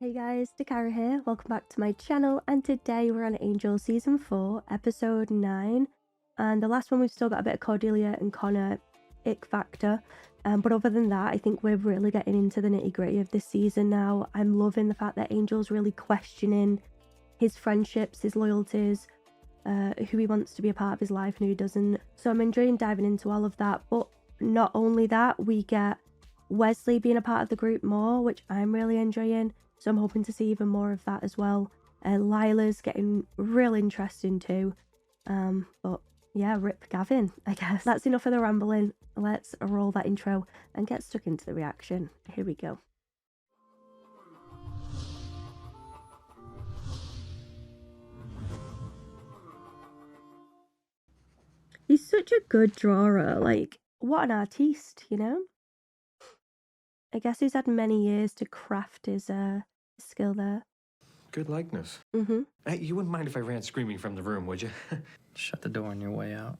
Hey guys, Dakara here, welcome back to my channel, and today we're on Angel Season 4, Episode 9, and the last one we've still got a bit of Cordelia and Connor ick factor, but other than that, I think we're really getting into the nitty gritty of this season now. I'm loving the fact that Angel's really questioning his friendships, his loyalties, who he wants to be a part of his life and who he doesn't, so I'm enjoying diving into all of that. But not only that, we get Wesley being a part of the group more, which I'm really enjoying. So I'm hoping to see even more of that as well. Lila's getting real interesting too. But yeah, rip Gavin, I guess. That's enough of the rambling. Let's roll that intro and get stuck into the reaction. Here we go. He's such a good drawer. Like, what an artiste, you know? I guess he's had many years to craft his skill there. Good likeness. Mm-hmm. Hey, you wouldn't mind if I ran screaming from the room, would you? Shut the door on your way out.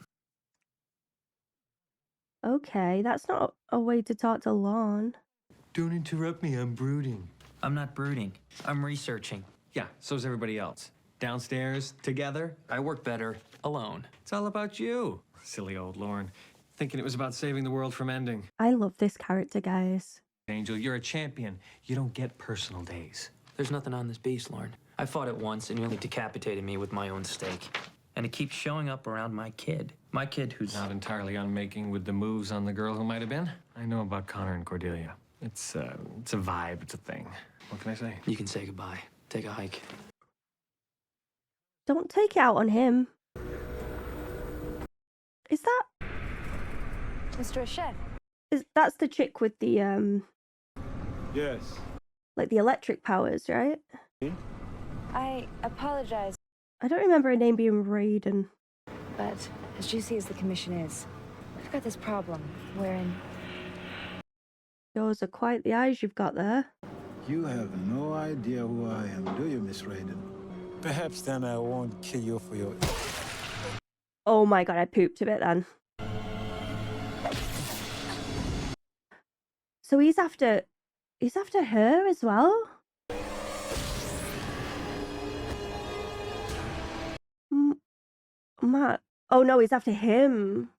Okay, that's not a way to talk to Lorne. Don't interrupt me, I'm brooding. I'm not brooding. I'm researching. Yeah, so's everybody else. Downstairs, together. I work better alone. It's all about you. Silly old Lorne. Thinking it was about saving the world from ending. I love this character, guys. Angel, you're a champion. You don't get personal days. There's nothing on this beast, Lauren. I fought it once and nearly decapitated me with my own stake. And it keeps showing up around my kid. My kid who's... Not entirely unmaking with the moves on the girl who might have been. I know about Connor and Cordelia. It's a vibe, it's a thing. What can I say? You can say goodbye. Take a hike. Don't take it out on him. Is that... Mr. Chef. That's the chick with the, Yes. like the electric powers, right? I apologize, I don't remember her name being Raiden. but as juicy as the commission is, we've got this problem wherein Those are quite the eyes you've got there. You have no idea who I am, do you, Miss Raiden? Perhaps then I won't kill you for your... Oh my god, I pooped a bit then. So he's after her as well? Matt. Oh no, he's after him.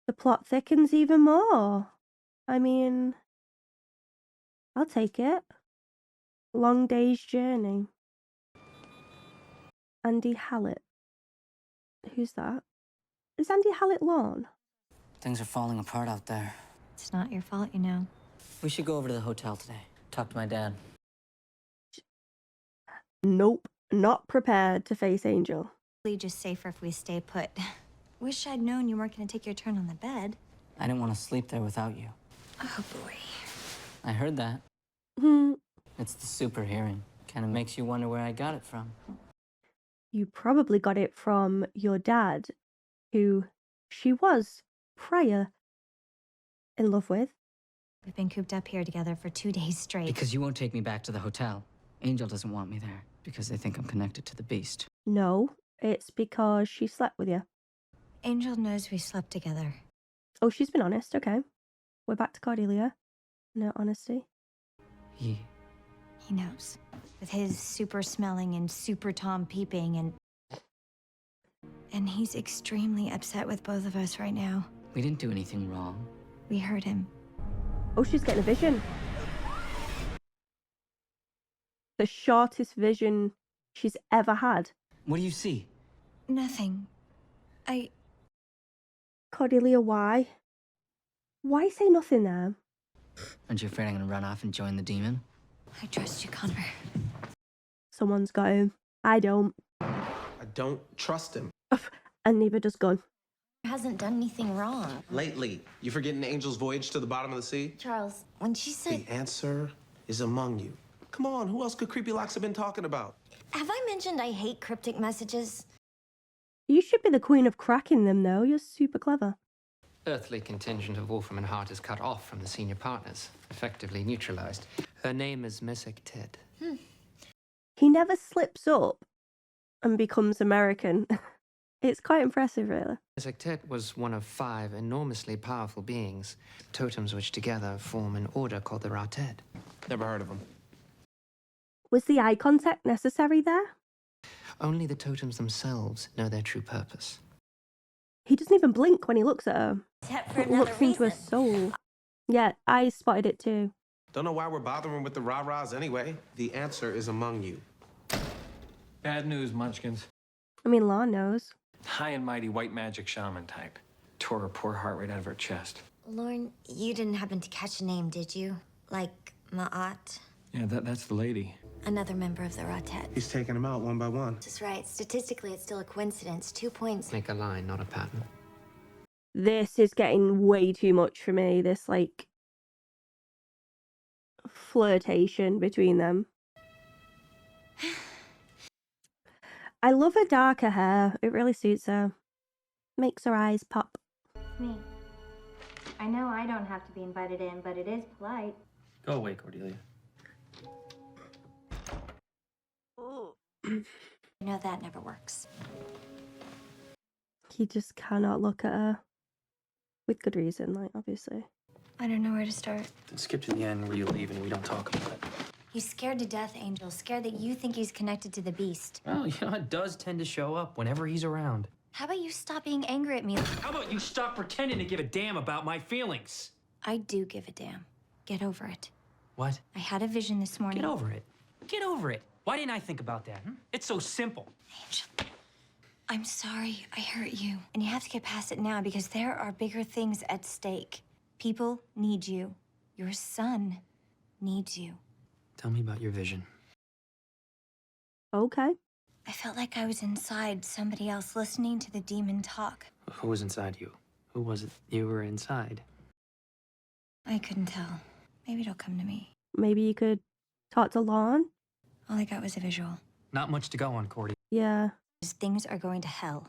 The plot thickens even more. I mean, I'll take it. Long day's journey. Andy Hallett. Who's that? Is Andy Hallett Lorne? Things are falling apart out there. it's not your fault, you know. We should go over to the hotel today. Talk to my dad. Nope. Not prepared to face Angel. Probably just safer if we stay put. Wish I'd known you weren't going to take your turn on the bed. I didn't want to sleep there without you. Oh, boy. I heard that. Hmm. It's the super hearing. Kind of makes you wonder where I got it from. You probably got it from your dad, who she was prior in love with. We've been cooped up here together for 2 days straight. Because you won't take me back to the hotel. Angel doesn't want me there because they think I'm connected to the beast. No, it's because she slept with you. Angel knows we slept together. Oh, she's been honest. Okay. We're back to Cordelia. No honesty. He knows. With his super smelling and super Tom peeping and he's extremely upset with both of us right now. We didn't do anything wrong. We hurt him. Oh, she's getting a vision. The shortest vision she's ever had. What do you see? Nothing. Cordelia, why? Why say nothing there? Aren't you afraid I'm gonna run off and join the demon? I trust you, Connor. Someone's got him. I don't. I don't trust him. And neither does Gunn. Hasn't done anything wrong. Lately, you forgetting Angel's voyage to the bottom of the sea? Charles, when she said... The answer is among you. Come on, who else could Creepy Locks have been talking about? Have I mentioned I hate cryptic messages? You should be the queen of cracking them, though. You're super clever. Earthly contingent of Wolfram and Hart is cut off from the senior partners, effectively neutralized. Her name is Messick Ted. He never slips up and becomes American. It's quite impressive, really. Mystic Tit was one of 5 enormously powerful beings, totems which together form an order called the Rated. Never heard of him. Was the eye contact necessary there? Only the totems themselves know their true purpose. He doesn't even blink when he looks at her. Except for It another looks into her reason. soul. Yeah, I spotted it too. Don't know why we're bothering with the rah-rahs anyway. The answer is among you. Bad news, Munchkins. I mean, Law knows. High and mighty white magic shaman type. Tore her poor heart right out of her chest. Lauren, you didn't happen to catch a name, did you? Like Ma'at? Yeah, that's the lady. Another member of the Ratet. He's taking them out one by one. That's right. Statistically, it's still a coincidence. 2 points. Make a line, not a pattern. This is getting way too much for me. This, like, flirtation between them. I love her darker hair. It really suits her. Makes her eyes pop. Me. I know I don't have to be invited in, but it is polite. Go away, Cordelia. You know that never works. He just cannot look at her. With good reason, like, obviously. I don't know where to start. Then skip to the end where you leave and we don't talk about it. He's scared to death, Angel. Scared that you think he's connected to the beast. Well, you know, it does tend to show up whenever he's around. How about you stop being angry at me? How about you stop pretending to give a damn about my feelings? I do give a damn. Get over it. What? I had a vision this morning. Get over it. Get over it. Why didn't I think about that? It's so simple. Angel, I'm sorry I hurt you. And you have to get past it now because there are bigger things at stake. People need you. Your son needs you. Tell me about your vision. Okay. I felt like I was inside somebody else listening to the demon talk. Who was inside you? Who was it you were inside? I couldn't tell. Maybe it'll come to me. Maybe you could talk to Lon? All I got was a visual. Not much to go on, Cordy. Yeah. Things are going to hell.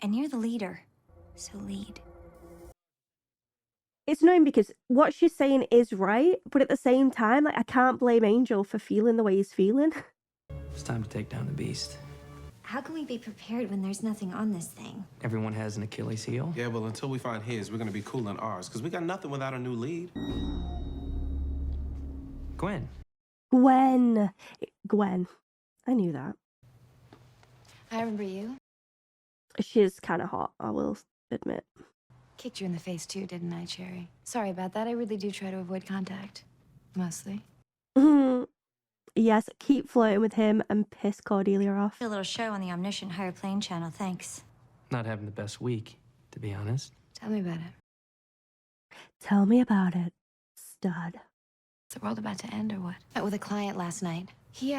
And you're the leader. So lead. It's annoying because what she's saying is right, but at the same time, like, I can't blame Angel for feeling the way he's feeling. It's time to take down the beast. How can we be prepared when there's nothing on this thing? Everyone has an Achilles heel. Yeah, well, until we find his, we're gonna be cool on ours, because we got nothing without a new lead. Gwen. Gwen. Gwen. I knew that. I remember you. She's kind of hot, I will admit. Kicked you in the face too, didn't I, Cherry? Sorry about that. I really do try to avoid contact. Mostly. Yes, keep flirting with him and piss Cordelia off. A little show on the Omniscient Higher Plane channel, thanks. Not having the best week, to be honest. Tell me about it. Tell me about it, stud. Is the world about to end or what? Met with a client last night. He,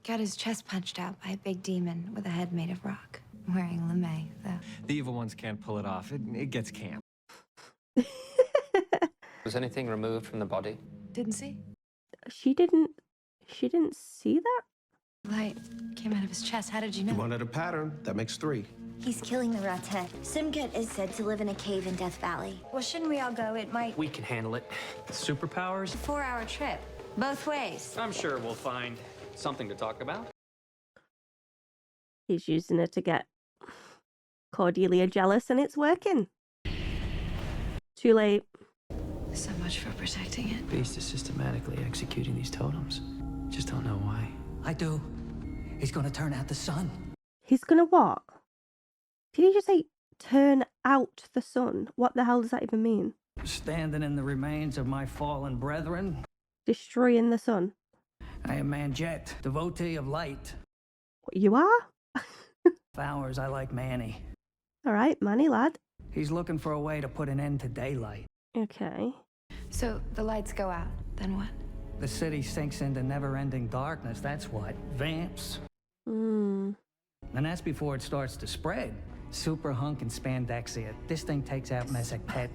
got his chest punched out by a big demon with a head made of rock. Wearing lame, though. The evil ones can't pull it off. It gets camp. Was anything removed from the body? Didn't see. She didn't see that? Light came out of his chest. How did you know? You wanted a pattern, that makes 3. He's killing the Ratet. Simket is said to live in a cave in Death Valley. Well, shouldn't we all go? It might... We can handle it. Superpowers? 4-hour trip. Both ways. I'm sure we'll find something to talk about. He's using her to get Cordelia jealous, and it's working. Too late. So much for protecting it. Beast is systematically executing these totems. Just don't know why. I do. He's gonna turn out the sun. He's gonna what? Did he just say turn out the sun? What the hell does that even mean? Standing in the remains of my fallen brethren, Destroying the sun? I am Manjet, devotee of light. You are? Hours I like Manny. Alright, Manny lad. He's looking for a way to put an end to daylight. Okay. So the lights go out. Then what? The city sinks into never-ending darkness, that's what. Vamps. Hmm. And that's before it starts to spread. Super hunk and spandexia. This thing takes out Messick Pet.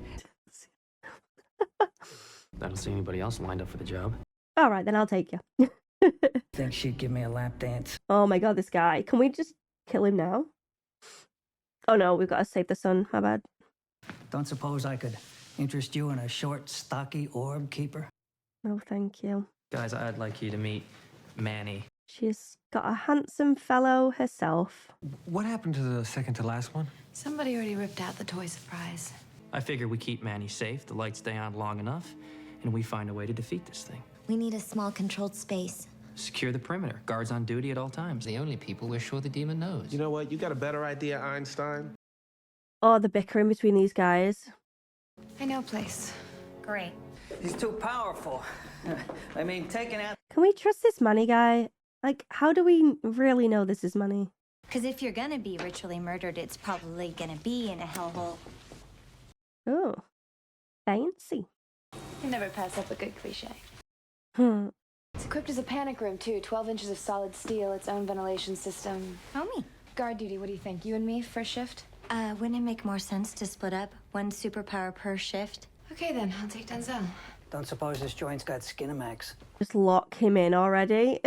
I don't see anybody else lined up for the job. Alright, then I'll take you. Think she'd give me a lap dance. Oh my god, this guy. Can we just kill him now? Oh no, we've got to save the sun. My bad. Don't suppose I could interest you in a short, stocky orb keeper? No, thank you. Guys, I'd like you to meet Manny. She's got a handsome fellow herself. What happened to the second to last one? Somebody already ripped out the toy surprise. I figure we keep Manny safe, the lights stay on long enough, and we find a way to defeat this thing. We need a small controlled space. Secure the perimeter. Guards on duty at all times. The only people we're sure the demon knows. You know what? You got a better idea, Einstein? Oh, the bickering between these guys. I know a place. Great. He's too powerful. I mean, taking out... Can we trust this Manny guy? Like, how do we really know this is Manny? Because if you're gonna be ritually murdered, it's probably gonna be in a hellhole. Oh, fancy. You never pass up a good cliche. Hmm. It's equipped as a panic room, too. 12 inches of solid steel, its own ventilation system. Homie. Guard duty, what do you think? You and me, first shift? Wouldn't it make more sense to split up? One superpower per shift? Okay, then. I'll take Denzel. Don't suppose this joint's got Skinamax. Just lock him in already.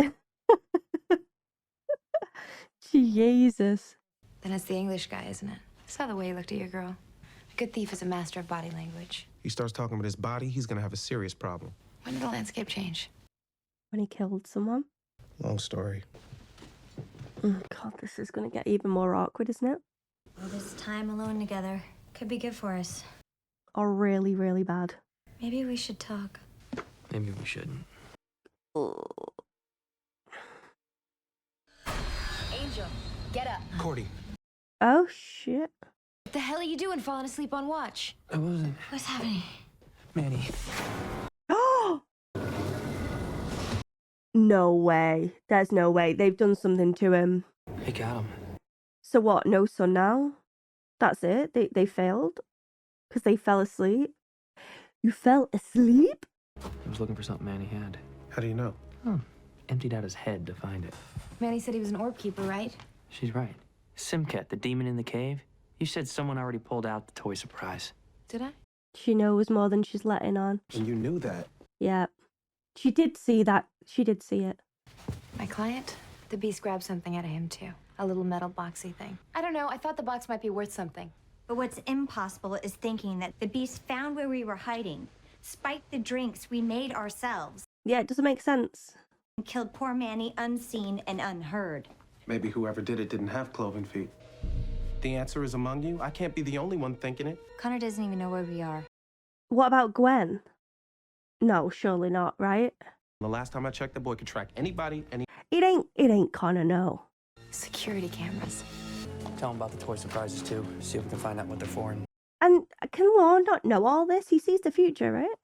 Jesus. Then it's the English guy, isn't it? I saw the way you looked at your girl. A good thief is a master of body language. He starts talking with his body, he's gonna have a serious problem. When did the landscape change? When he killed someone. Long story. Oh, God, this is going to get even more awkward, isn't it? All this time alone together could be good for us. Or really, really bad. Maybe we should talk. Maybe we shouldn't. Oh. Angel, get up. Cordy. Oh, shit. What the hell are you doing falling asleep on watch? I wasn't. What's happening? Manny. Oh! No way. There's no way. They've done something to him. They got him. So what? No son now? That's it? They failed? Because they fell asleep? You fell asleep? He was looking for something Manny had. How do you know? Emptied out his head to find it. Manny said he was an orb keeper, right? She's right. Simcat, the demon in the cave. You said someone already pulled out the toy surprise. Did I? She knows more than she's letting on. And you knew that. Yeah. She did see that. She did see it. My client? The beast grabbed something out of him, too. A little metal boxy thing. I don't know. I thought the box might be worth something. But what's impossible is thinking that the beast found where we were hiding, spiked the drinks we made ourselves, Yeah, it doesn't make sense. and killed poor Manny unseen and unheard. Maybe whoever did it didn't have cloven feet. The answer is among you. I can't be the only one thinking it. Connor doesn't even know where we are. What about Gwen? No, surely not, right? The last time I checked, the boy could track anybody, It ain't Connor, no. Security cameras. Tell him about the toy surprises too. See if we can find out what they're for. And can Lorne not know all this? He sees the future, right?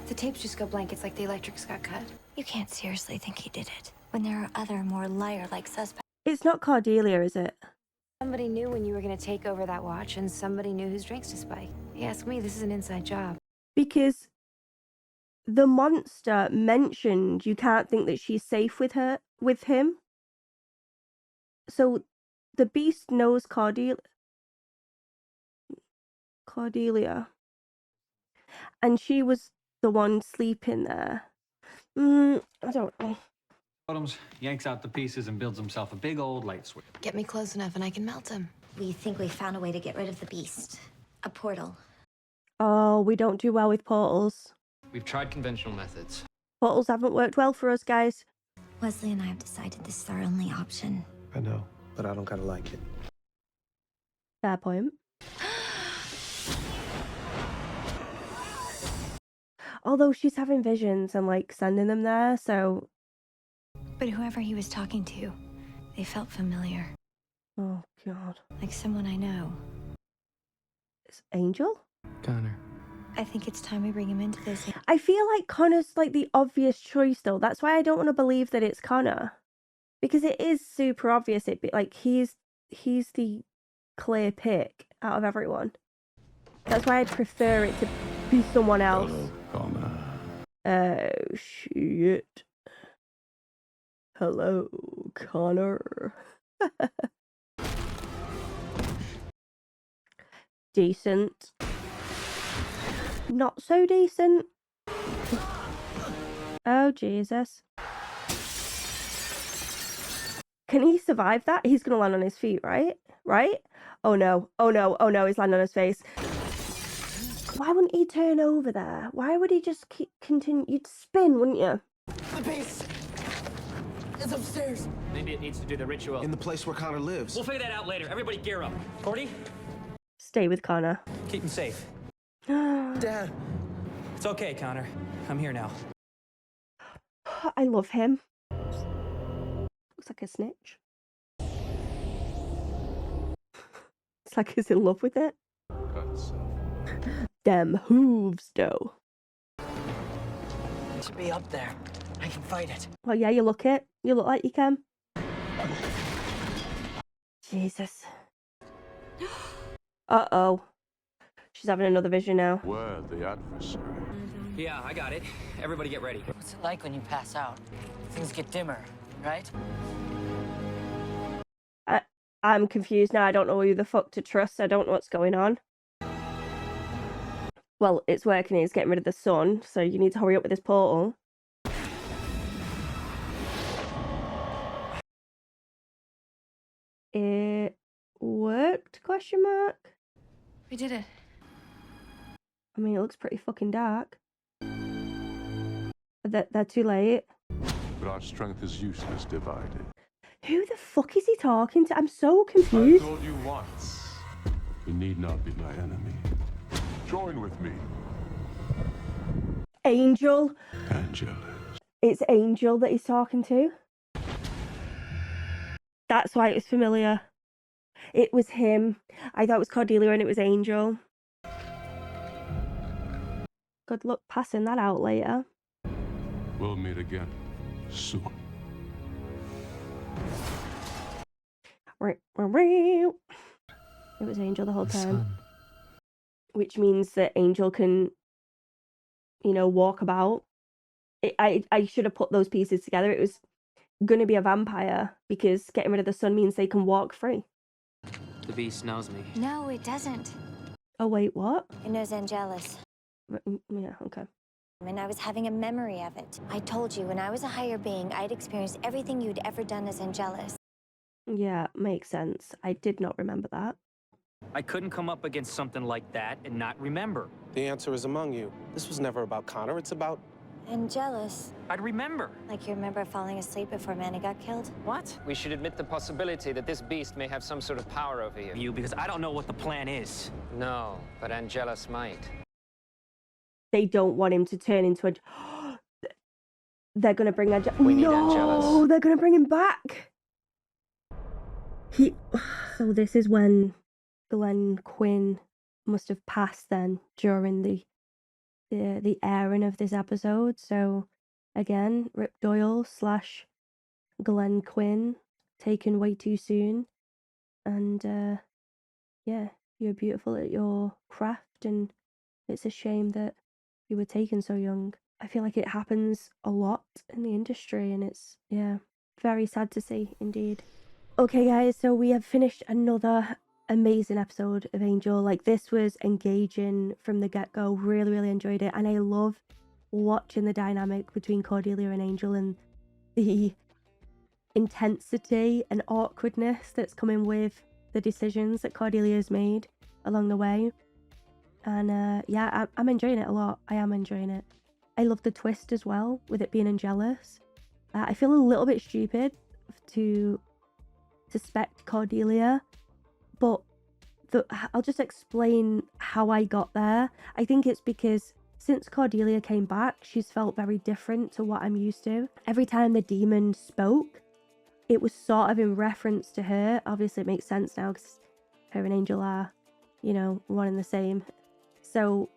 The tapes just go blank. It's like the electrics got cut. You can't seriously think he did it, when there are other, more liar-like suspects. It's not Cordelia, is it? Somebody knew when you were going to take over that watch, and somebody knew whose drinks to spike. You ask me, this is an inside job. Because the monster mentioned you can't think that she's safe with him. So the beast knows Cordelia. And she was the one sleeping there. I don't know. Bottoms yanks out the pieces and builds himself a big old light switch. Get me close enough and I can melt him. We think we found a way to get rid of the beast. A portal. Oh, we don't do well with portals. We've tried conventional methods. Portals haven't worked well for us, guys. Wesley and I have decided this is our only option. I know, but I don't gotta like it. Fair point. Although she's having visions and like sending them there, so. But whoever he was talking to, they felt familiar. Oh, God. Like someone I know. It's Angel? Connor. I think it's time we bring him into this. I feel like Connor's like the obvious choice though. That's why I don't want to believe that it's Connor. Because it is super obvious. Like he's the clear pick out of everyone. That's why I'd prefer it to be someone else. Oh shit. Hello, Connor. Decent. Not so decent. Oh, Jesus. Can he survive that? He's gonna land on his feet, right? Right? Oh no. Oh no. Oh no, he's landing on his face. Why wouldn't he turn over there? Why would he just continue? You'd spin, wouldn't you? The beast! It's upstairs. Maybe it needs to do the ritual. In the place where Connor lives. We'll figure that out later. Everybody gear up. Cordy, Stay with Connor. keep him safe. Dad. It's okay, Connor. I'm here now. I love him. Looks like a snitch. It's like he's in love with it. Them hooves, though. It should be up there. I can fight it. Well, yeah, you look it. You look like you can. Jesus. Uh-oh. She's having another vision now. We're the adversary. Yeah, I got it. Everybody get ready. What's it like when you pass out? Things get dimmer, right? I'm confused now. I don't know who the fuck to trust. I don't know what's going on. Well, it's working. It's getting rid of the sun, so you need to hurry up with this portal. It worked? Question mark. We did it. I mean, it looks pretty fucking dark. They're too late. But our strength is useless divided. Who the fuck is he talking to? I'm so I confused. told you once. You need not be my enemy. Join with me. Angel. Angelus. It's Angel that he's talking to. That's why it was familiar. It was him. I thought it was Cordelia and it was Angel. Good luck passing that out later. We'll meet again soon. It was Angel the whole time. Which means that Angel can, you know, walk about. I should have put those pieces together. It was going to be a vampire because getting rid of the sun means they can walk free. The beast knows me. No, it doesn't. Oh, wait, what? It knows Angelus. Yeah, okay. And I was having a memory of it. I told you, when I was a higher being, I'd experienced everything you'd ever done as Angelus. Yeah, makes sense. I did not remember that. I couldn't come up against something like that and not remember. The answer is among you. This was never about Connor. It's about... Angelus. I'd remember. Like you remember falling asleep before Manny got killed? What? We should admit the possibility that this beast may have some sort of power over you. You, because I don't know what the plan is. No, but Angelus might. They don't want him to turn into a... They're going to bring Angelus. We need No, Angelus. they're going to bring him back. So this is when Glenn Quinn must have passed then during the airing of this episode. So again, Rip Doyle / Glenn Quinn taken way too soon. And yeah, you're beautiful at your craft and it's a shame that you were taken so young. I feel like it happens a lot in the industry and it's, yeah, very sad to see indeed. Okay guys, so we have finished another amazing episode of Angel. Like, this was engaging from the get-go. Really enjoyed it, and I love watching the dynamic between Cordelia and Angel and the intensity and awkwardness that's coming with the decisions that Cordelia has made along the way. And yeah, I'm enjoying it a lot. I am enjoying it. I love the twist as well with it being Angelus. I feel a little bit stupid to suspect Cordelia, but I'll just explain how I got there. I think it's because since Cordelia came back, she's felt very different to what I'm used to. Every time the demon spoke, it was sort of in reference to her. Obviously, it makes sense now because her and Angel are, you know, one and the same. So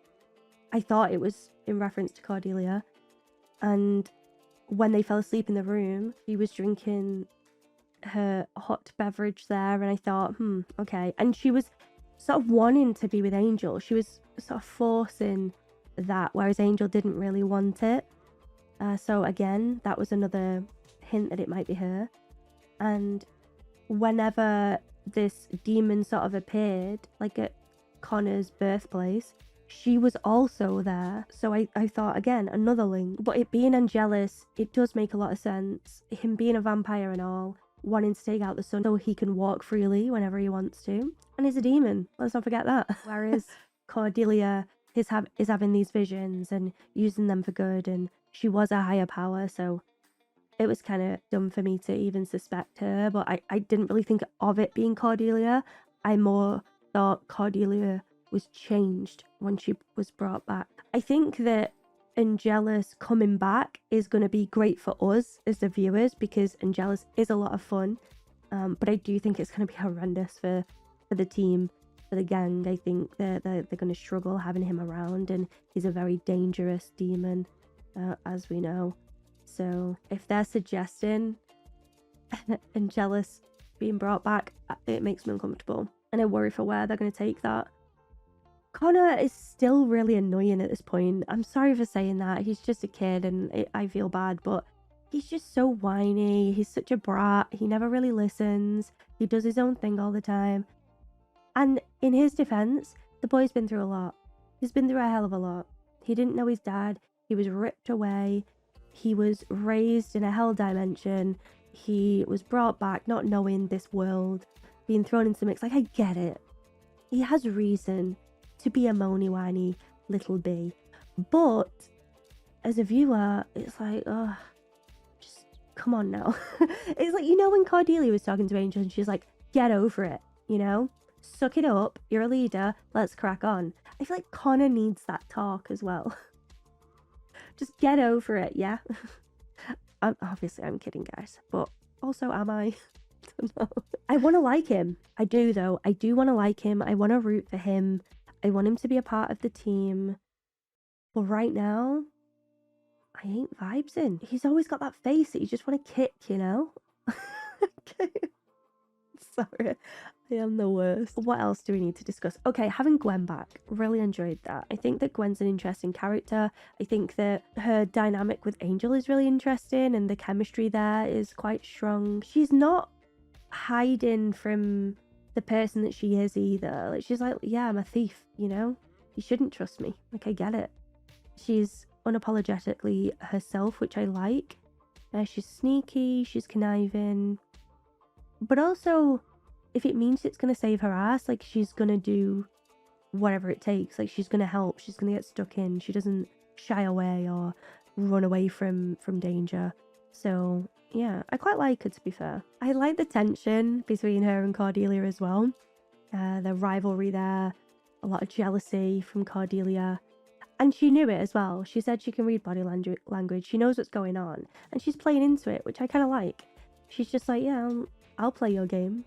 I thought it was in reference to Cordelia. And when they fell asleep in the room, she was drinking her hot beverage there, and I thought, okay. And she was sort of wanting to be with Angel. She was sort of forcing that, whereas Angel didn't really want it. So again, that was another hint that it might be her. And whenever this demon sort of appeared, like at Connor's birthplace, she was also there. So I thought, again, another link. But it being Angelus, it does make a lot of sense. Him being a vampire and all, wanting to take out the sun so he can walk freely whenever he wants to. And he's a demon. Let's not forget that. Whereas Cordelia is having these visions and using them for good, and she was a higher power. So it was kind of dumb for me to even suspect her, but I didn't really think of it being Cordelia. I more thought Cordelia was changed when she was brought back. I think that Angelus coming back is going to be great for us as the viewers because Angelus is a lot of fun. But I do think it's going to be horrendous for the team, for the gang. I think they're going to struggle having him around, and he's a very dangerous demon, as we know. So if they're suggesting Angelus being brought back, it makes me uncomfortable. And I worry for where they're going to take that. Connor is still really annoying at this point. I'm sorry for saying that. He's just a kid and I feel bad, but he's just so whiny. He's such a brat. He never really listens. He does his own thing all the time. And in his defense, the boy's been through a lot. He's been through a hell of a lot. He didn't know his dad. He was ripped away. He was raised in a hell dimension. He was brought back not knowing this world, being thrown into the mix. Like, I get it. He has reason to be a moany whiny little bee. But as a viewer, it's like, oh, just come on now. It's like, you know, when Cordelia was talking to Angel and she's like, get over it, you know? Suck it up. You're a leader. Let's crack on. I feel like Connor needs that talk as well. Just get over it, yeah? Obviously, I'm kidding, guys. But also, am I? I don't know. I want to like him. I do, though. I do want to like him. I want to root for him. I want him to be a part of the team. But right now, I ain't vibes-ing. He's always got that face that you just want to kick, you know? Okay. Sorry. I am the worst. What else do we need to discuss? Okay, having Gwen back. Really enjoyed that. I think that Gwen's an interesting character. I think that her dynamic with Angel is really interesting and the chemistry there is quite strong. She's not hiding from the person that she is either. Like, she's like, yeah, I'm a thief, you know? You shouldn't trust me. Like, I get it. She's unapologetically herself, which I like. She's sneaky, she's conniving. But also, if it means it's going to save her ass, like, she's going to do whatever it takes. Like, she's going to help. She's going to get stuck in. She doesn't shy away or run away from danger. So, yeah, I quite like her, to be fair. I like the tension between her and Cordelia as well. The rivalry there. A lot of jealousy from Cordelia. And she knew it as well. She said she can read body language. She knows what's going on. And she's playing into it, which I kind of like. She's just like, yeah, I'll play your game.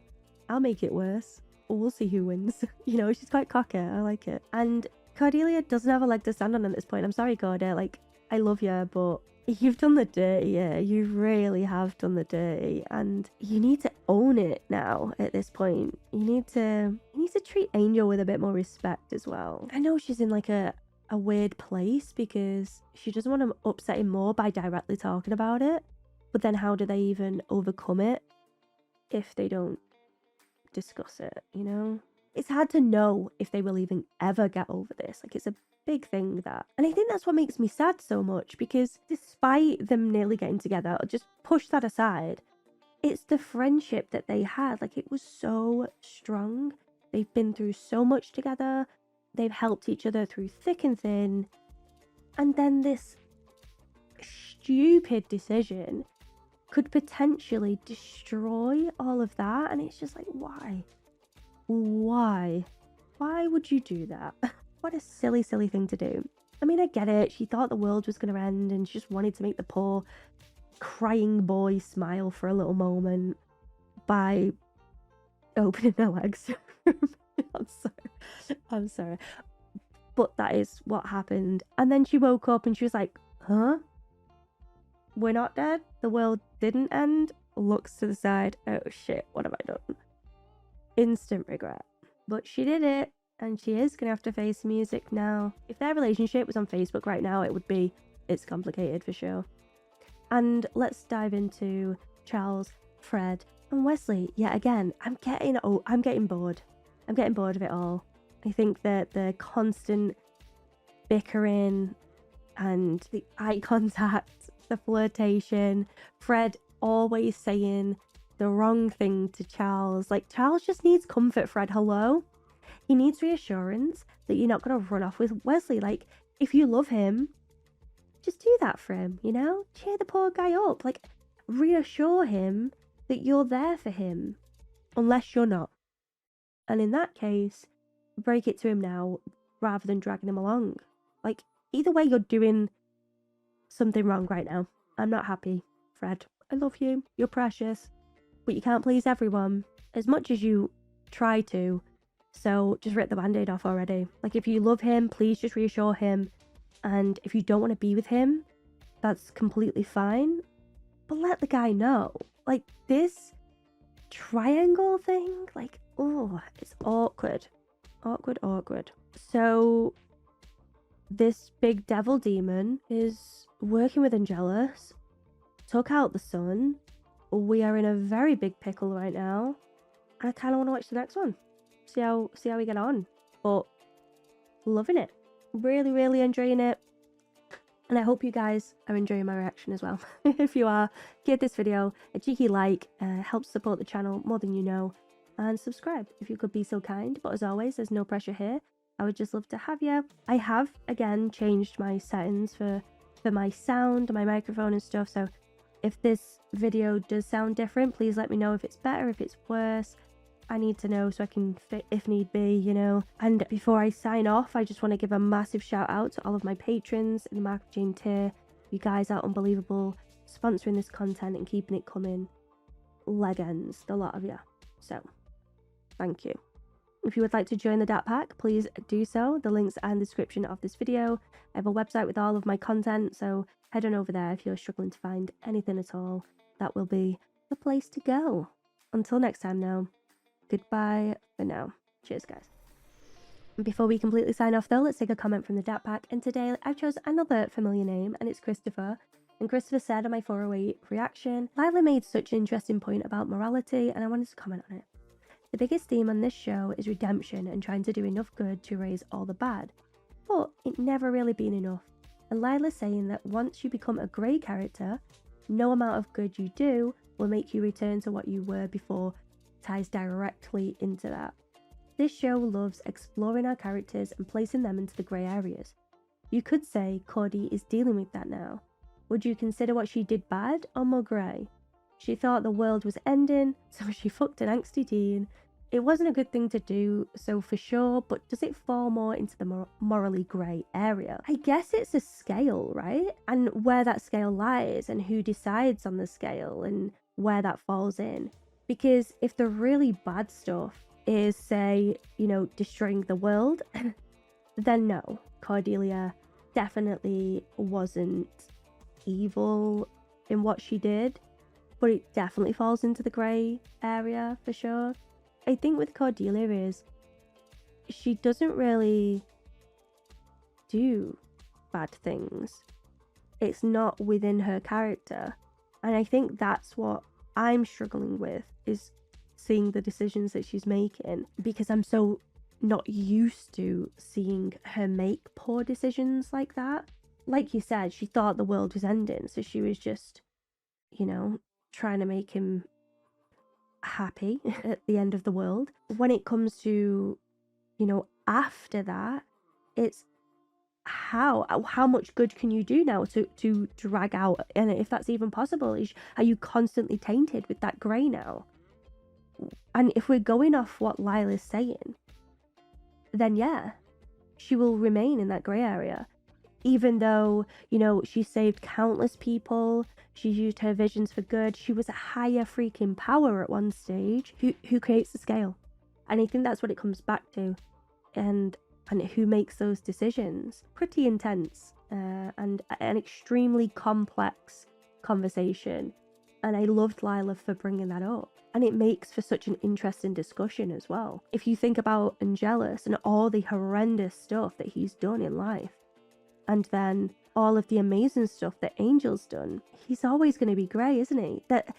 I'll make it worse. We'll see who wins. You know, she's quite cocky. I like it. And Cordelia doesn't have a leg to stand on at this point. I'm sorry, Cordelia. Like, I love you, but you've done the dirty, yeah. You really have done the dirty. And you need to own it now at this point. You need to treat Angel with a bit more respect as well. I know she's in like a weird place because she doesn't want to upset him more by directly talking about it. But then how do they even overcome it if they don't discuss it, you know? It's hard to know if they will even ever get over this. Like, it's a big thing that. And I think that's what makes me sad so much, because despite them nearly getting together, I'll just push that aside, it's the friendship that they had. Like, it was so strong. They've been through so much together. They've helped each other through thick and thin. And then this stupid decision could potentially destroy all of that. And it's just like, why? Why would you do that? What a silly thing to do. I mean, I get it. She thought the world was going to end and she just wanted to make the poor crying boy smile for a little moment by opening her legs. I'm sorry. But that is what happened. And then she woke up and she was like, huh? We're not dead? The world didn't end? Looks to the side. Oh shit, what have I done? Instant regret. But she did it, and she is going to have to face music now. If their relationship was on Facebook right now, it would be, it's complicated for sure. And let's dive into Charles, Fred, and Wesley. Yeah, again, I'm getting bored. I'm getting bored of it all. I think that the constant bickering and the eye contact, the flirtation, Fred always saying the wrong thing to Charles. Like, Charles just needs comfort, Fred. Hello? He needs reassurance that you're not going to run off with Wesley. Like, if you love him, just do that for him, you know? Cheer the poor guy up. Like, reassure him that you're there for him, unless you're not. And in that case, break it to him now rather than dragging him along. Like, either way, you're doing something wrong right now. I'm not happy, Fred. I love you. You're precious. But you can't please everyone as much as you try to. So just rip the band-aid off already. Like, if you love him, please just reassure him. And if you don't want to be with him, that's completely fine. But let the guy know. Like, this triangle thing, like, oh, it's awkward. Awkward. So this big devil demon is working with Angelus, took out the sun. We are in a very big pickle right now. I kind of want to watch the next one. See how we get on. But loving it. Really enjoying it. And I hope you guys are enjoying my reaction as well. If you are, give this video a cheeky like. Helps support the channel more than you know. And subscribe if you could be so kind. But as always, there's no pressure here. I would just love to have you. I have, again, changed my settings for my sound, my microphone and stuff. So if this video does sound different, please let me know if it's better, if it's worse. I need to know so I can fit if need be, you know. And before I sign off, I just want to give a massive shout out to all of my patrons in the Mark of Jane tier. You guys are unbelievable, sponsoring this content and keeping it coming. Legends, the lot of you. So, thank you. If you would like to join the Dat Pack, please do so. The links are in the description of this video. I have a website with all of my content, so head on over there if you're struggling to find anything at all. That will be the place to go. Until next time now. Goodbye for now. Cheers, guys. Before we completely sign off though, let's take a comment from the Dat Pack. And today I chose another familiar name, and it's Christopher. And Christopher said on my 408 reaction, Lila made such an interesting point about morality, and I wanted to comment on it. The biggest theme on this show is redemption and trying to do enough good to erase all the bad. But it never really been enough. And Lila's saying that once you become a grey character, no amount of good you do will make you return to what you were before. Ties directly into that. This show loves exploring our characters and placing them into the grey areas. You could say Cordy is dealing with that now. Would you consider what she did bad or more grey? She thought the world was ending, so she fucked an angsty teen. It wasn't a good thing to do, so for sure, but does it fall more into the morally grey area? I guess it's a scale, right? And where that scale lies and who decides on the scale and where that falls in. Because if the really bad stuff is, say, you know, destroying the world, then no, Cordelia definitely wasn't evil in what she did, but it definitely falls into the grey area for sure. I think with Cordelia is she doesn't really do bad things. It's not within her character. And I think that's what I'm struggling with, is seeing the decisions that she's making, because I'm so not used to seeing her make poor decisions like that. Like you said, she thought the world was ending, so she was just, you know, trying to make him happy at the end of the world. When it comes to, you know, after that, it's how much good can you do now to drag out, and if that's even possible, are you constantly tainted with that grey now? And if we're going off what Lila's saying, then yeah, she will remain in that grey area, even though, you know, she saved countless people, she used her visions for good, she was a higher freaking power at one stage. Who creates the scale? And I think that's what it comes back to, and who makes those decisions. Pretty intense and an extremely complex conversation, and I loved Lila for bringing that up. And it makes for such an interesting discussion as well. If you think about Angelus and all the horrendous stuff that he's done in life, and then all of the amazing stuff that Angel's done, he's always going to be grey, isn't he? That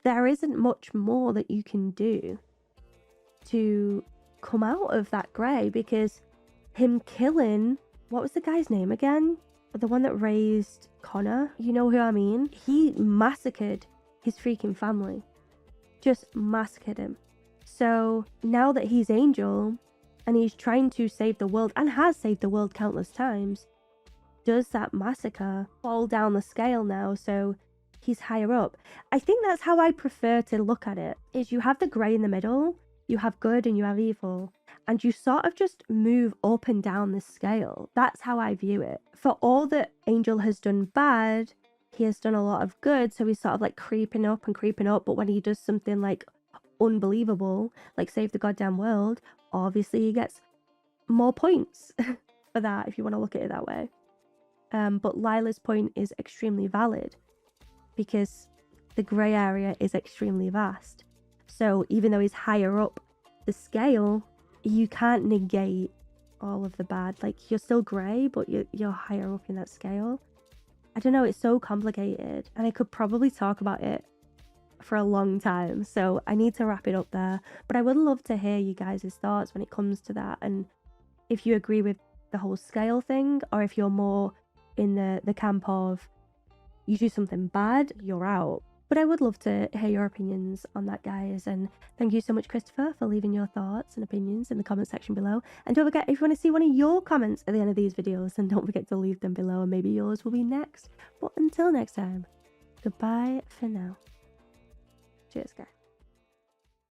there isn't much more that you can do to come out of that grey, because him killing, what was the guy's name again? The one that raised Connor, you know who I mean? He massacred his freaking family. Just massacred him. So now that he's Angel and he's trying to save the world, and has saved the world countless times, does that massacre fall down the scale now? So he's higher up. I think that's how I prefer to look at it, is you have the grey in the middle, you have good and you have evil, and you sort of just move up and down the scale. That's how I view it. For all that Angel has done bad, he has done a lot of good, so he's sort of like creeping up, but when he does something like unbelievable, like save the goddamn world, obviously he gets more points for that, if you want to look at it that way. But Lila's point is extremely valid, because the grey area is extremely vast. So even though he's higher up the scale, you can't negate all of the bad. Like, you're still grey, but you're higher up in that scale. I don't know, it's so complicated, and I could probably talk about it for a long time, so I need to wrap it up there. But I would love to hear you guys' thoughts when it comes to that, and if you agree with the whole scale thing, or if you're more in the camp of you do something bad, you're out. But I would love to hear your opinions on that, guys. And thank you so much, Christopher, for leaving your thoughts and opinions in the comment section below. And don't forget, if you want to see one of your comments at the end of these videos, then don't forget to leave them below, and maybe yours will be next. But until next time, goodbye for now. Cheers, guys.